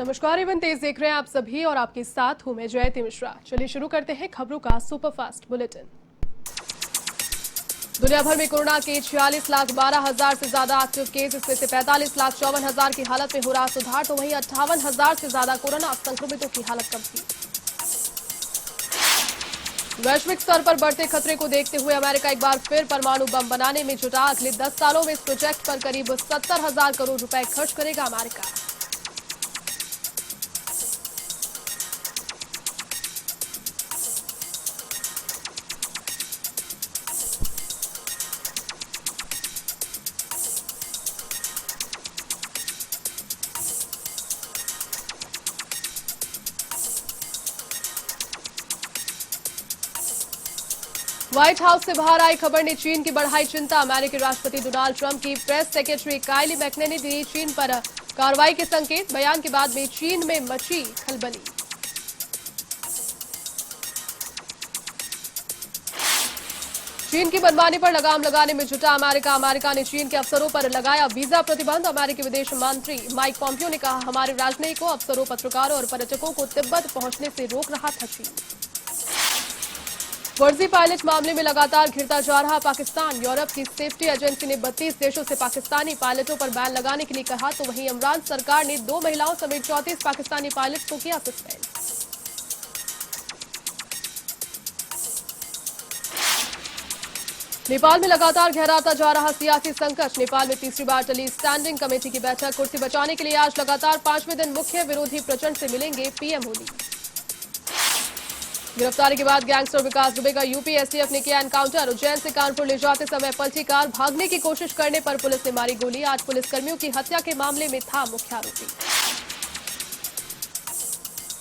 नमस्कार, इवन तेज देख रहे हैं आप सभी और आपके साथ हूं मैं जयती मिश्रा। चलिए शुरू करते हैं खबरों का सुपरफास्ट बुलेटिन। दुनिया भर में कोरोना के 46,12,000 से ज्यादा एक्टिव केस, इसमें से 45,54,000 की हालत में हो रहा सुधार, तो वहीं 58,000 से ज्यादा कोरोना संक्रमितों की हालत गंभीर। वैश्विक स्तर पर बढ़ते खतरे को देखते हुए अमेरिका एक बार फिर परमाणु बम बनाने में जुटा। अगले 10 सालों में इस प्रोजेक्ट पर करीब 70,000 करोड़ रुपए खर्च करेगा अमेरिका। व्हाइट हाउस से बाहर आई खबर ने चीन की बढ़ाई चिंता। अमेरिकी राष्ट्रपति डोनाल्ड ट्रंप की प्रेस सेक्रेटरी काइली मैकने ने दी चीन पर कार्रवाई के संकेत। बयान के बाद में चीन में मची खलबली। चीन की मनमानी पर लगाम लगाने में जुटा अमेरिका। अमेरिका ने चीन के अफसरों पर लगाया वीजा प्रतिबंध। अमेरिकी विदेश मंत्री माइक पॉम्पियो ने कहा, हमारे राजनयिकों, अफसरों, पत्रकारों और पर्यटकों को तिब्बत पहुंचने से रोक रहा था चीन। फर्जी पायलट मामले में लगातार घिरता जा रहा पाकिस्तान। यूरोप की सेफ्टी एजेंसी ने 32 देशों से पाकिस्तानी पायलटों पर बैन लगाने के लिए कहा, तो वहीं इमरान सरकार ने 2 महिलाओं समेत 34 पाकिस्तानी पायलट्स को किया सस्पेंड। नेपाल में लगातार गहराता जा रहा सियासी संकट। नेपाल में तीसरी बार चली स्टैंडिंग कमेटी की बैठक। कुर्सी बचाने के लिए आज लगातार 5वें दिन मुख्य विरोधी प्रचंड से मिलेंगे पीएम मोदी। गिरफ्तारी के बाद गैंगस्टर विकास दुबे का यूपी एसटीएफ ने किया एनकाउंटर। उज्जैन से कानपुर ले जाते समय पलटी कार, भागने की कोशिश करने पर पुलिस ने मारी गोली। आज पुलिसकर्मियों की हत्या के मामले में था मुख्य आरोपी।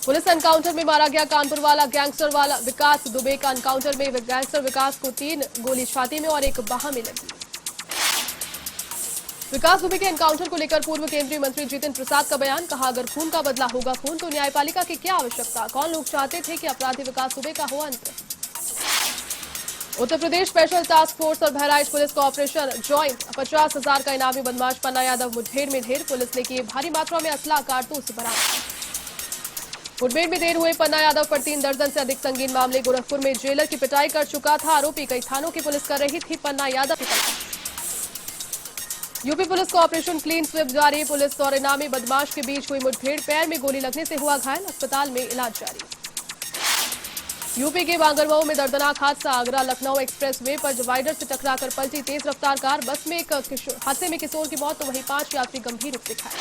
पुलिस एनकाउंटर में मारा गया कानपुर वाला गैंगस्टर वाला विकास दुबे का। एनकाउंटर में गैंगस्टर विकास को 3 गोली छाती में और 1 बाह में लगी। विकास दुबे के एनकाउंटर को लेकर पूर्व केंद्रीय मंत्री जितेंद्र प्रसाद का बयान। कहा, अगर खून का बदला होगा खून, तो न्यायपालिका की क्या आवश्यकता। कौन लोग चाहते थे कि अपराधी विकास दुबे का हो अंत। Uttar Pradesh special task force और बहराइच पुलिस का ऑपरेशन ज्वाइंट। 50,000 का इनामी बदमाश पन्ना यादव मुठभेड़ में ढेर। पुलिस ने किए भारी मात्रा में असला कारतूस बरामद। मुठभेड़ में ढेर हुए पन्ना यादव पर 3 दर्जन से अधिक संगीन मामले। गोरखपुर में जेलर की पिटाई कर चुका था आरोपी। कई थानों की पुलिस कर रही थी पन्ना यादव की तलाश। यूपी पुलिस का ऑपरेशन क्लीन स्वीप जारी। पुलिस और इनामी बदमाश के बीच हुई मुठभेड़। पैर में गोली लगने से हुआ घायल, अस्पताल में इलाज जारी। यूपी के बांगरमऊ में दर्दनाक हादसा। आगरा लखनऊ एक्सप्रेस वे पर डिवाइडर से टकराकर पलटी तेज रफ्तार कार। बस में एक हादसे में किशोर की मौत, तो वहीं 5 यात्री गंभीर रूप से घायल।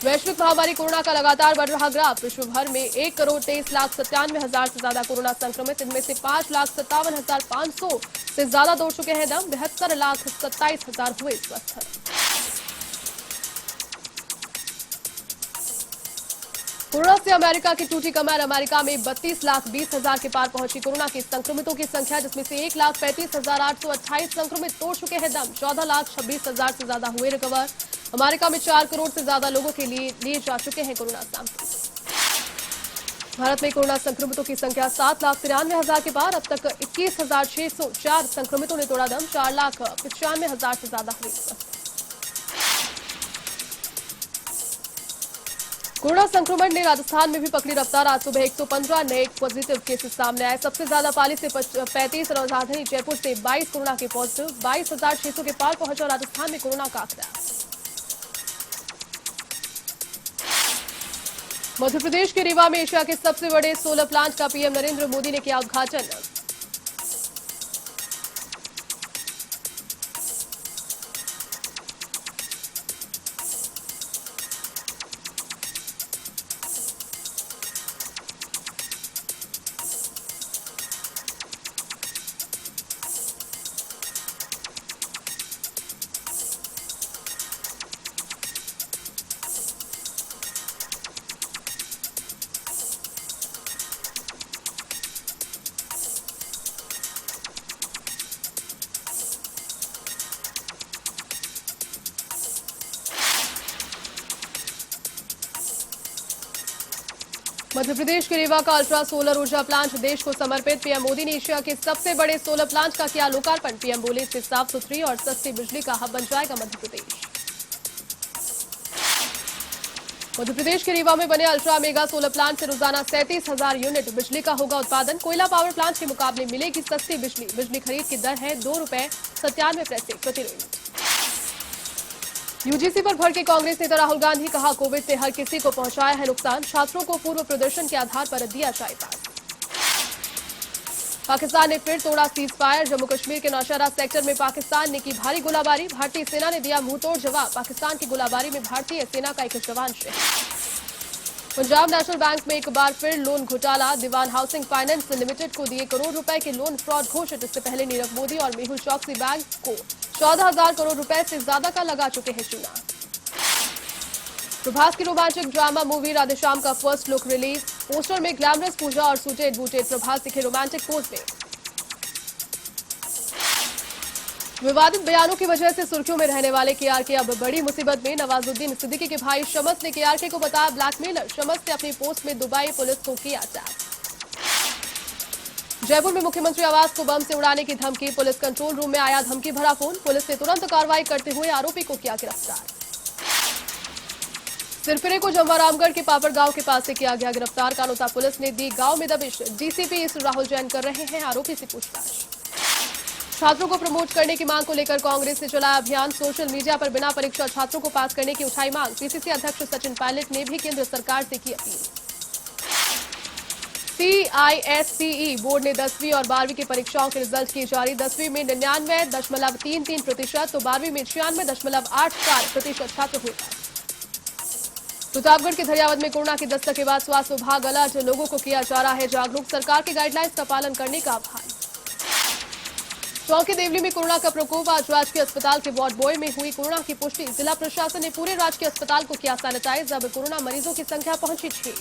वैश्विक महामारी कोरोना का लगातार बढ़ रहा ग्राफ। विश्व भर में 1,23,97,000 से ज्यादा कोरोना संक्रमित। इनमें से 5,57,500 से ज्यादा दौड़ चुके हैं दम। 72,27,000 हुए स्वस्थ। कोरोना से अमेरिका की टूटी कमर। अमेरिका में 32,20,000 के पार पहुंची कोरोना के संक्रमितों की संख्या, जिसमें से 1,35,828 संक्रमित तोड़ चुके हैं दम। 14,26,000 से ज्यादा हुए रिकवर। अमेरिका में 4 करोड़ से ज्यादा लोगों के लिए जा चुके हैं कोरोना सैंपल। भारत में कोरोना संक्रमितों की संख्या 7,93,000 के पार। अब तक 21,604 संक्रमितों ने तोड़ा दम। 4,95,000 से ज्यादा हुए स्वस्थ। कोरोना संक्रमण ने राजस्थान में भी पकड़ी रफ्तार। आज सुबह 115 नए पॉजिटिव केसेस सामने आए। सबसे ज्यादा पाली से 35 और राजधानी जयपुर से 22 कोरोना के पॉजिटिव। 22,600 के पार पहुंचा राजस्थान में कोरोना का आंकड़ा। मध्य प्रदेश के रीवा में एशिया के सबसे बड़े सोलर प्लांट का पीएम नरेंद्र मोदी ने किया उद्घाटन। मध्य प्रदेश के रीवा का अल्ट्रा सोलर ऊर्जा प्लांट देश को समर्पित। पीएम मोदी ने एशिया के सबसे बड़े सोलर प्लांट का किया लोकार्पण। पीएम बोले, इससे साफ सुथरी और सस्ती बिजली का हब बन जाएगा मध्य प्रदेश। मध्य प्रदेश के रीवा में बने अल्ट्रा मेगा सोलर प्लांट से रोजाना 37,000 यूनिट बिजली का होगा उत्पादन। कोयला पावर प्लांट के मुकाबले मिलेगी सस्ती बिजली। बिजली खरीद की दर है ₹2.97 प्रति यूनिट। यूजीसी पर भड़के कांग्रेस नेता राहुल गांधी, कहा कोविड से हर किसी को पहुंचाया है नुकसान। छात्रों को पूर्व प्रदर्शन के आधार पर दिया जाए पास। पाकिस्तान ने फिर तोड़ा सीज फायर। जम्मू कश्मीर के नौशहरा सेक्टर में पाकिस्तान ने की भारी गोलाबारी। भारतीय सेना ने दिया मुंहतोड़ जवाब। पाकिस्तान की गोलाबारी में भारतीय सेना का एक जवान शहीद। पंजाब नेशनल बैंक में एक बार फिर लोन घोटाला। दीवान हाउसिंग फाइनेंस लिमिटेड को दिए करोड़ रुपए के लोन फ्रॉड घोषित। इससे पहले नीरव मोदी और मेहुल चौकसी बैंक को 14,000 करोड़ रुपए से ज्यादा का लगा चुके हैं चूना। प्रभास की रोमांचक ड्रामा मूवी राधेश्याम का फर्स्ट लुक रिलीज। पोस्टर में ग्लैमरस पूजा और सूटेड बूटेड प्रभास दिखे रोमांटिक पोज में। विवादित बयानों की वजह से सुर्खियों में रहने वाले केआरके अब बड़ी मुसीबत में। नवाजुद्दीन सिद्दीकी के भाई शमस ने केआरके को बताया ब्लैकमेलर। शमस ने अपनी पोस्ट में दुबई पुलिस को किया टैग। जयपुर में मुख्यमंत्री आवास को बम से उड़ाने की धमकी। पुलिस कंट्रोल रूम में आया धमकी भरा फोन। पुलिस ने तुरंत कार्रवाई करते हुए आरोपी को किया गिरफ्तार। सिरफिरे को जमवारामगढ़ के पापड़ गांव के पास से किया गया गिरफ्तार। कानोता पुलिस ने दी गांव में दबिश। डीसीपी इस राहुल जैन कर रहे हैं आरोपी से पूछताछ। छात्रों को प्रमोट करने की मांग को लेकर कांग्रेस ने चलाया अभियान। सोशल मीडिया पर बिना परीक्षा छात्रों को पास करने की उठाई मांग। पीसीसी अध्यक्ष सचिन पायलट ने भी केंद्र सरकार से की अपील। CISCE बोर्ड ने 10वीं और 12वीं की परीक्षाओं के रिजल्ट किए जारी। 10वीं में 99.33% तो 12वीं में 96.84% छात्र हुए पास। प्रतापगढ़ के धरियावद में कोरोना की दस्तक के बाद स्वास्थ्य विभाग अलर्ट। लोगों को किया जा रहा है जागरूक। सरकार के गाइडलाइंस का पालन करने का आह्वान। चौकी देवली में कोरोना का प्रकोप। आज राजकीय अस्पताल के वार्ड बॉय में हुई कोरोना की पुष्टि। जिला प्रशासन ने पूरे राजकीय अस्पताल को किया सैनिटाइज। अब कोरोना मरीजों की संख्या पहुंची 6।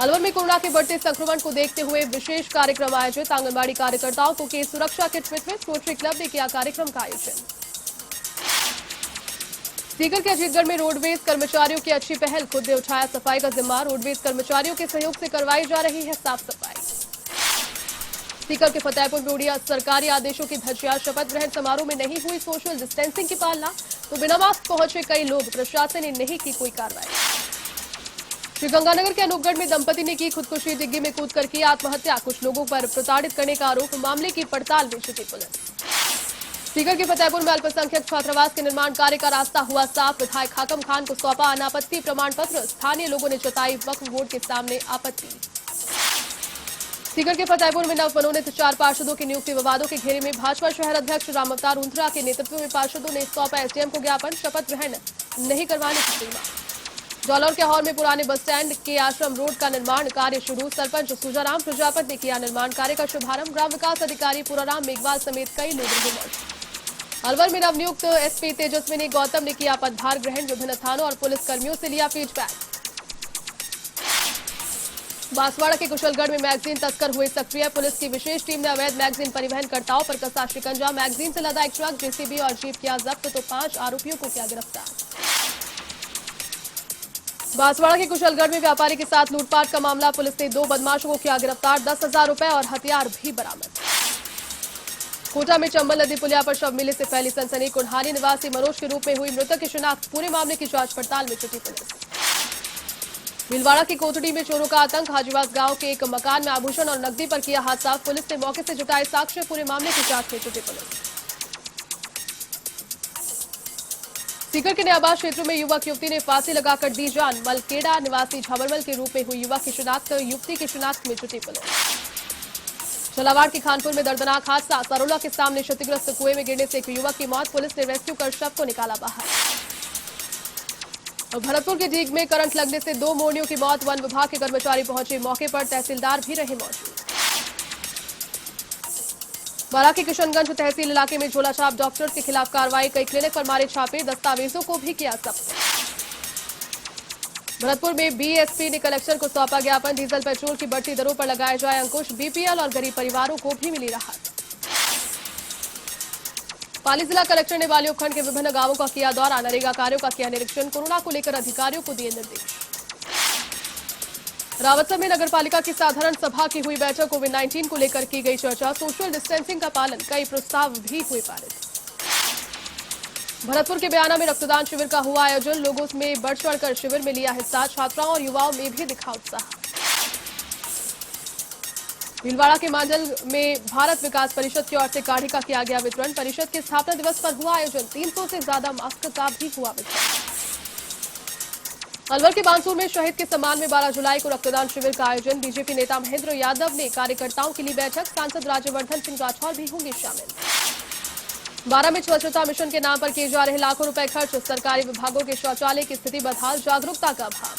अलवर में कोरोना के बढ़ते संक्रमण को देखते हुए विशेष कार्यक्रम आयोजित। आंगनबाड़ी कार्यकर्ताओं को की सुरक्षा किट वितरित। रोटरी क्लब ने किया कार्यक्रम का आयोजन। सीकर के अजीतगढ़ में रोडवेज कर्मचारियों की अच्छी पहल। खुद ने उठाया सफाई का जिम्मा। रोडवेज कर्मचारियों के सहयोग से करवाई जा रही है साफ सफाई। सीकर के फतेहपुर में उड़ी सरकारी आदेशों की धज्जियां। शपथ ग्रहण समारोह में नहीं हुई सोशल डिस्टेंसिंग की पालना तो बिना मास्क पहुंचे कई लोग। प्रशासन ने नहीं की कोई कार्रवाई। श्रीगंगानगर के अनूपगढ़ में दंपति ने की खुदकुशी। डिग्गी में कूदकर की आत्महत्या। कुछ लोगों पर प्रताड़ित करने का आरोप। मामले की पड़ताल में जुटी पुलिस। सीकर के फतेहपुर में अल्पसंख्यक छात्रावास के निर्माण कार्य का रास्ता हुआ साफ। विधायक हाकम खान को सौंपा अनापत्ति प्रमाण पत्र। स्थानीय लोगों ने जताई वक्फ बोर्ड के सामने आपत्ति। सीकर के फतेहपुर में नवमनोनीत 4 पार्षदों की नियुक्ति विवादों के घेरे में। भाजपा शहर अध्यक्ष राम अवतार उंद्रा के नेतृत्व में पार्षदों ने सौंपा एसडीएम को ज्ञापन। शपथ ग्रहण नहीं करवाने की मांग। जालौर के हॉल में पुराने बस स्टैंड के आश्रम रोड का निर्माण कार्य शुरू। सरपंच सुजाराम प्रजापत ने किया निर्माण कार्य का शुभारंभ। ग्राम विकास अधिकारी पुराराम मेघवाल समेत कई लोग रहे मौजूद। अलवर में नवनियुक्त एसपी तेजस्विनी गौतम ने किया पदभार ग्रहण। विभिन्न थानों और पुलिस कर्मियों से लिया फीडबैक। बांसवाड़ा के कुशलगढ़ में मैगजीन तस्कर हुए सक्रिय। पुलिस की विशेष टीम ने अवैध मैगजीन परिवहनकर्ताओं पर कसा शिकंजा। मैगजीन से लदा एक ट्रक, जेसीबी और जीप किया जब्त तो 5 आरोपियों को किया गिरफ्तार। बांसवाड़ा के कुशलगढ़ में व्यापारी के साथ लूटपाट का मामला। पुलिस ने 2 बदमाशों को किया गिरफ्तार। 10,000 रुपए और हथियार भी बरामद। कोटा में चंबल नदी पुलिया पर शव मिलने से फैली सनसनी। कुल्हानी निवासी मनोज के रूप में हुई मृतक की शिनाख्त। पूरे मामले की जांच पड़ताल में जुटी पुलिस। भीलवाड़ा की कोतड़ी में चोरों का आतंक। हाजीवास गांव के एक मकान में आभूषण और नकदी पर किया हाथ साफ। पुलिस ने मौके से जुटाए साक्ष्य। पूरे मामले की जांच में जुटी पुलिस। सीकर के नयाबाद क्षेत्र में युवक युवती ने फांसी लगाकर दी जान। मलकेड़ा निवासी झाबरमल के रूप में हुई युवक की शिनाख्त। युवती की शिनाख्त में जुटी पुलिस। झालावाड़ के खानपुर में दर्दनाक हादसा। सरोला के सामने क्षतिग्रस्त कुएं में गिरने से एक युवक की मौत। पुलिस ने रेस्क्यू कर शव को निकाला बाहर। और भरतपुर के डीग में करंट लगने से 2 मोरनियों की मौत। वन विभाग के कर्मचारी पहुंचे मौके पर। तहसीलदार भी रहे मौजूद। बारां के किशनगंज तहसील इलाके में झोलाछाप डॉक्टर्स के खिलाफ कार्रवाई। कई क्लिनिक पर मारे छापे। दस्तावेजों को भी किया जब्त। भरतपुर में बीएसपी ने कलेक्टर को सौंपा ज्ञापन। डीजल पेट्रोल की बढ़ती दरों पर लगाए जाए अंकुश। बीपीएल और गरीब परिवारों को भी मिली राहत। पाली जिला कलेक्टर ने बाली उपखंड के विभिन्न गांवों का किया दौरा। नरेगा कार्यों का किया निरीक्षण। कोरोना को लेकर अधिकारियों को दिए निर्देश। रावतसर में नगरपालिका की साधारण सभा की हुई बैठक। कोविड-19 को लेकर की गई चर्चा। सोशल डिस्टेंसिंग का पालन। कई प्रस्ताव भी हुए पारित। भरतपुर के बयाना में रक्तदान शिविर का हुआ आयोजन। लोगों में बढ़ चढ़कर शिविर में लिया हिस्सा। छात्राओं और युवाओं में भी दिखा उत्साह। भीलवाड़ा के मांडल में भारत विकास परिषद की ओर से काढ़ी का किया गया वितरण। परिषद के स्थापना दिवस पर हुआ आयोजन। 300 से ज्यादा मास्क का भी हुआ वितरण। अलवर के बांसुर में शहीद के सम्मान में 12 जुलाई को रक्तदान शिविर का आयोजन। बीजेपी नेता महेंद्र यादव ने कार्यकर्ताओं के लिए बैठक। सांसद राज्यवर्धन सिंह राठौर भी होंगे शामिल। 12 में स्वच्छता मिशन के नाम पर किए जा रहे लाखों रुपए खर्च। सरकारी विभागों के शौचालय की स्थिति बदहाल। जागरूकता का अभाव।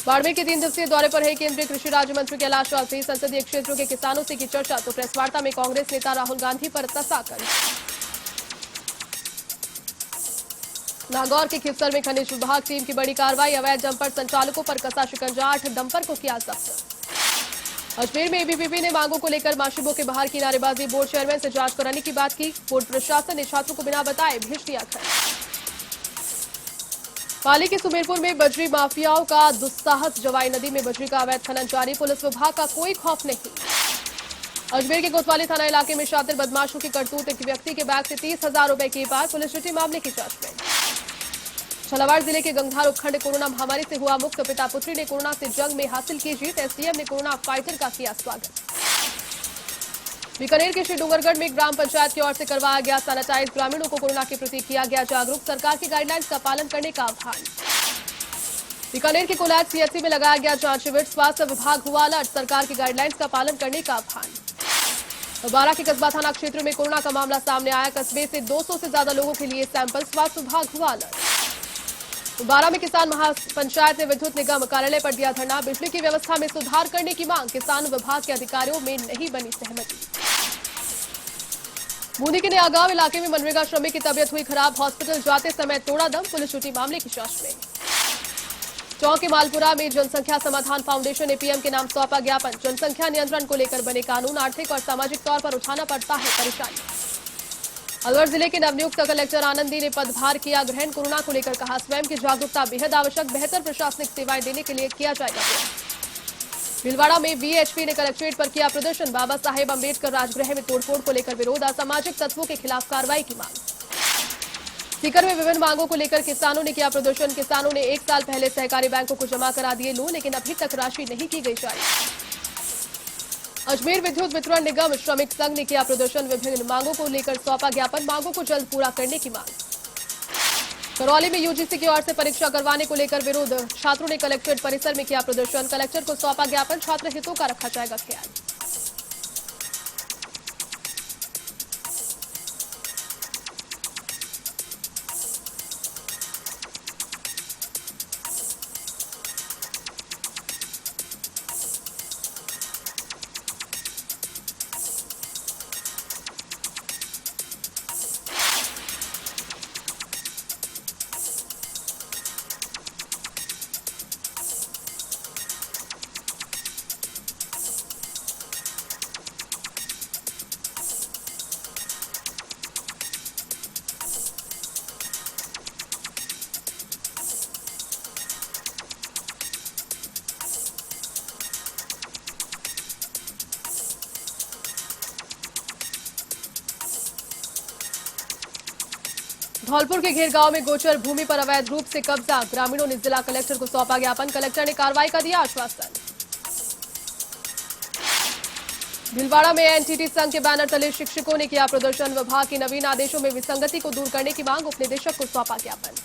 बाड़मेर के 3 दिवसीय दौरे पर है केंद्रीय कृषि राज्य मंत्री कैलाश चौधरी। संसदीय क्षेत्रों के किसानों से की चर्चा तो प्रेस वार्ता में कांग्रेस नेता राहुल गांधी पर तसाकन। नागौर के खिस्सर में खनिज विभाग टीम की बड़ी कार्रवाई। अवैध डंपर संचालकों पर कसा शिकंजा। 8 डंपर को किया जब्त। अजमेर में एबीवीपी ने मांगों को लेकर माशिबों के बाहर की नारेबाजी। बोर्ड चेयरमैन से जांच कराने की बात की। बोर्ड प्रशासन ने छात्रों को बिना बताए भेज दिया घर। पाली के सुमेरपुर में बजरी माफियाओं का दुस्साहस। जवाई नदी में बजरी का अवैध खनन जारी। पुलिस विभाग का कोई खौफ नहीं। अजमेर के कोतवाली थाना इलाके में शातिर बदमाशों की करतूत। एक व्यक्ति के बैग से 30,000 रुपए की पार। पुलिस जुटी मामले की जांच में। झालावाड़ जिले के गंगधार उपखंड कोरोना महामारी से हुआ मुक्त। पिता पुत्री ने कोरोना से जंग में हासिल की जीत। एसडीएम ने कोरोना फाइटर का किया स्वागत। बीकानेर के श्री डूंगरगढ़ में ग्राम पंचायत की ओर से करवाया गया सैनिटाइज। ग्रामीणों को कोरोना के प्रति किया गया जागरूक। सरकार की गाइडलाइंस का पालन करने का आह्वान। बीकानेर के कोलायत सीएचसी में लगाया गया जांच शिविर। स्वास्थ्य विभाग हुआ अलर्ट। सरकार की गाइडलाइंस का पालन करने का आह्वान। 12 के कस्बा थाना क्षेत्र में कोरोना का मामला सामने आया। कस्बे से 200 से ज्यादा लोगों के लिए सैंपल। स्वास्थ्य विभाग हुआ अलर्ट। 12 में किसान महापंचायत ने विद्युत निगम कार्यालय पर दिया धरना। बिजली की व्यवस्था में सुधार करने की मांग। किसान विभाग के अधिकारियों में नहीं बनी सहमति। बूंदी के नया गांव इलाके में मनरेगा श्रमिक की तबियत हुई खराब। हॉस्पिटल जाते समय तोड़ा दम। पुलिस जुटी मामले की जांच में। चौक के मालपुरा में जनसंख्या समाधान फाउंडेशन ने पीएम के नाम सौंपा ज्ञापन। जनसंख्या नियंत्रण को लेकर बने कानून। आर्थिक और सामाजिक तौर पर उठाना पड़ता है परेशानी। अलवर जिले के नवनियुक्त कलेक्टर आनंदी ने पदभार किया ग्रहण। कोरोना को लेकर कहा स्वयं की जागरूकता बेहद आवश्यक। बेहतर प्रशासनिक सेवाएं देने के लिए किया जाएगा प्रयास। भीलवाड़ा में वीएचपी ने कलेक्ट्रेट पर किया प्रदर्शन। बाबा साहेब अंबेडकर राजगृह में तोड़फोड़ को लेकर विरोध। असामाजिक तत्वों के खिलाफ कार्रवाई की मांग। सीकर में विभिन्न मांगों को लेकर किसानों ने किया प्रदर्शन। किसानों ने 1 साल पहले सहकारी बैंकों को जमा करा दिए लोन, लेकिन अभी तक राशि नहीं की गई जारी। अजमेर विद्युत वितरण निगम श्रमिक संघ ने किया प्रदर्शन। विभिन्न मांगों को लेकर सौंपा ज्ञापन। मांगों को जल्द पूरा करने की मांग। करौली में यूजीसी की ओर से परीक्षा करवाने को लेकर विरोध। छात्रों ने कलेक्ट्रेट परिसर में किया प्रदर्शन। कलेक्टर को सौंपा ज्ञापन। छात्र हितों का रखा जाएगा ख्याल। धौलपुर के घेर गांव में गोचर भूमि पर अवैध रूप से कब्जा। ग्रामीणों ने जिला कलेक्टर को सौंपा ज्ञापन। कलेक्टर ने कार्रवाई का दिया आश्वासन। भीलवाड़ा में एनटीटी संघ के बैनर तले शिक्षकों ने किया प्रदर्शन। विभाग के नवीन आदेशों में विसंगति को दूर करने की मांग। उपनिदेशक को सौंपा ज्ञापन।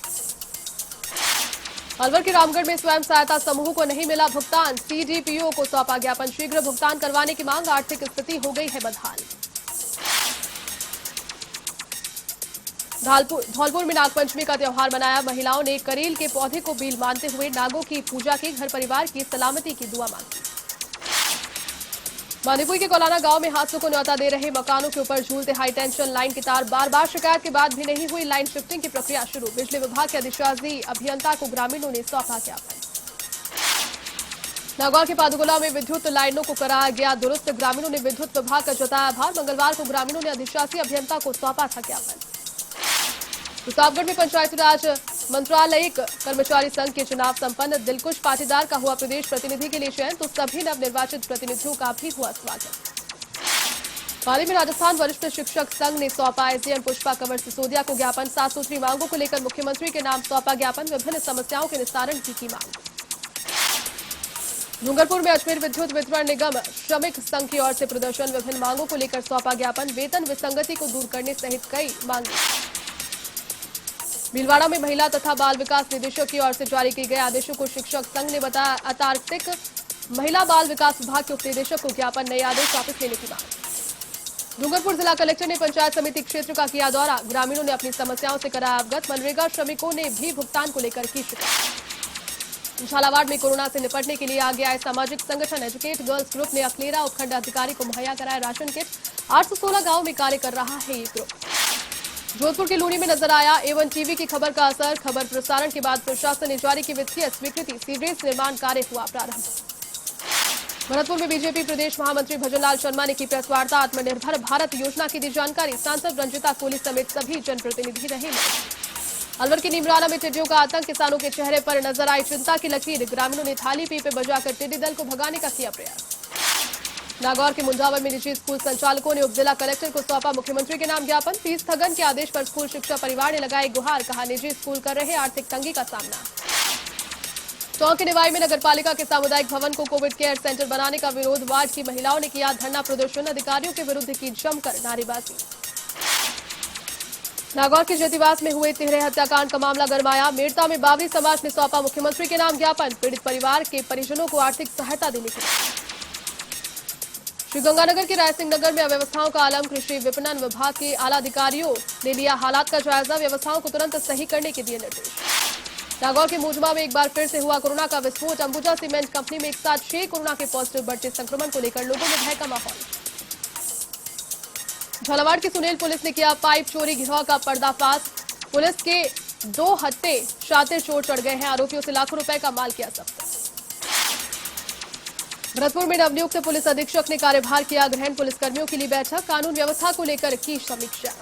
अलवर के रामगढ़ में स्वयं सहायता समूह को नहीं मिला भुगतान। सीडीपीओ को सौंपा ज्ञापन। शीघ्र भुगतान करवाने की मांग। आर्थिक स्थिति हो गई है बदहाल। धौलपुर में नागपंचमी का त्यौहार मनाया। महिलाओं ने करेल के पौधे को बील मानते हुए नागों की पूजा की। घर परिवार की सलामती की दुआ मांगी। बांदीपुर के कोलाना गांव में हादसों को न्योता दे रहे मकानों के ऊपर झूलते हाई टेंशन लाइन की तार। बार बार शिकायत के बाद भी नहीं हुई लाइन शिफ्टिंग की प्रक्रिया शुरू। बिजली विभाग के अधिशासी अभियंता को ग्रामीणों ने सौंपा ज्ञापन। नागौर के पादुगोला में विद्युत लाइनों को कराया गया दुरुस्त। ग्रामीणों ने विद्युत विभाग का जताया आभार। मंगलवार को ग्रामीणों ने अधिशासी अभियंता को सौंपा था ज्ञापन। प्रतापगढ़ में पंचायती राज मंत्रालय कर्मचारी संघ के चुनाव संपन्न। दिलकुश पाटीदार का हुआ प्रदेश प्रतिनिधि के लिए चयन तो सभी नवनिर्वाचित प्रतिनिधियों का भी हुआ स्वागत। पाली में राजस्थान वरिष्ठ शिक्षक संघ ने सौंपा एसडीएम पुष्पा कंवर सिसोदिया को ज्ञापन। 7 सूत्री मांगों को लेकर मुख्यमंत्री के नाम सौंपा ज्ञापन। विभिन्न समस्याओं के निस्तारण की मांग। डूंगरपुर में अजमेर विद्युत वितरण निगम श्रमिक संघ की ओर से प्रदर्शन। विभिन्न मांगों को लेकर सौंपा ज्ञापन। वेतन विसंगति को दूर करने सहित कई मांगे। भीलवाड़ा में महिला तथा बाल विकास निदेशक की ओर से जारी किए गए आदेशों को शिक्षक संघ ने बताया अतार्किक। महिला बाल विकास विभाग के उप निदेशक को ज्ञापन। नए आदेश वापस लेने की मांग। डूंगरपुर जिला कलेक्टर ने पंचायत समिति क्षेत्र का किया दौरा। ग्रामीणों ने अपनी समस्याओं से कराया अवगत। मनरेगा श्रमिकों ने भी भुगतान को लेकर की शिकायत। झालावाड़ में कोरोना से निपटने के लिए आगे आए सामाजिक संगठन एजुकेट गर्ल्स ग्रुप ने अकलेरा उपखंड अधिकारी को मुहैया कराया राशन किट। 816 गांव में कार्य कर रहा है ये ग्रुप। जोधपुर के लूनी में नजर आया एवन टीवी की खबर का असर। खबर प्रसारण के बाद प्रशासन ने जारी की वित्तीय स्वीकृति। सीवरेज निर्माण कार्य हुआ प्रारंभ। भरतपुर में बीजेपी प्रदेश महामंत्री भजनलाल शर्मा ने की प्रेस वार्ता। आत्मनिर्भर भारत योजना की दी जानकारी। सांसद रंजिता कोहली समेत सभी जनप्रतिनिधि रहे। अलवर के नीमराना में टिड्डियों का आतंक। किसानों के चेहरे पर नजर आई चिंता की लकीर। ग्रामीणों ने थाली पीपे बजाकर टिड्डी दल को भगाने का किया प्रयास। नागौर के मुंजावर में निजी स्कूल संचालकों ने उप जिला कलेक्टर को सौंपा मुख्यमंत्री के नाम ज्ञापन। फीस स्थगन के आदेश पर स्कूल शिक्षा परिवार ने लगाई गुहार। कहा निजी स्कूल कर रहे आर्थिक तंगी का सामना। टोंक के निवाई में नगरपालिका के सामुदायिक भवन को कोविड केयर सेंटर बनाने का विरोध। वार्ड की महिलाओं ने किया धरना प्रदर्शन। अधिकारियों के विरुद्ध की जमकर नारेबाजी। नागौर के ज्योतिवास में हुए तिहरे हत्याकांड का मामला गरमाया। मेड़ता में बावरी समाज ने सौंपा मुख्यमंत्री के नाम ज्ञापन। पीड़ित परिवार के परिजनों को आर्थिक सहायता देने की मांग। श्रीगंगानगर के रायसिंह नगर में अव्यवस्थाओं का आलम। कृषि विपणन विभाग के आला अधिकारियों ने लिया हालात का जायजा। व्यवस्थाओं को तुरंत सही करने के दिए निर्देश। नागौर के मोजमा में एक बार फिर से हुआ कोरोना का विस्फोट। अंबुजा सीमेंट कंपनी में एक साथ 6 कोरोना के पॉजिटिव। बढ़ते संक्रमण को लेकर लोगों में भय का माहौल। झालावाड़ की सुनेल पुलिस ने किया पाइप चोरी गिरोह का पर्दाफाश। पुलिस के 2 हत्थे शातिर चोर चढ़ गए हैं। आरोपियों से लाखों रुपए का माल किया जब्त। भरतपुर में नवनियुक्त पुलिस अधीक्षक ने कार्यभार किया ग्रहण। पुलिसकर्मियों के लिए बैठक। कानून व्यवस्था को लेकर की समीक्षा।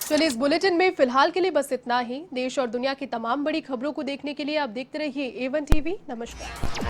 चलिए इस बुलेटिन में फिलहाल के लिए बस इतना ही। देश और दुनिया की तमाम बड़ी खबरों को देखने के लिए आप देखते रहिए A1 टीवी। नमस्कार।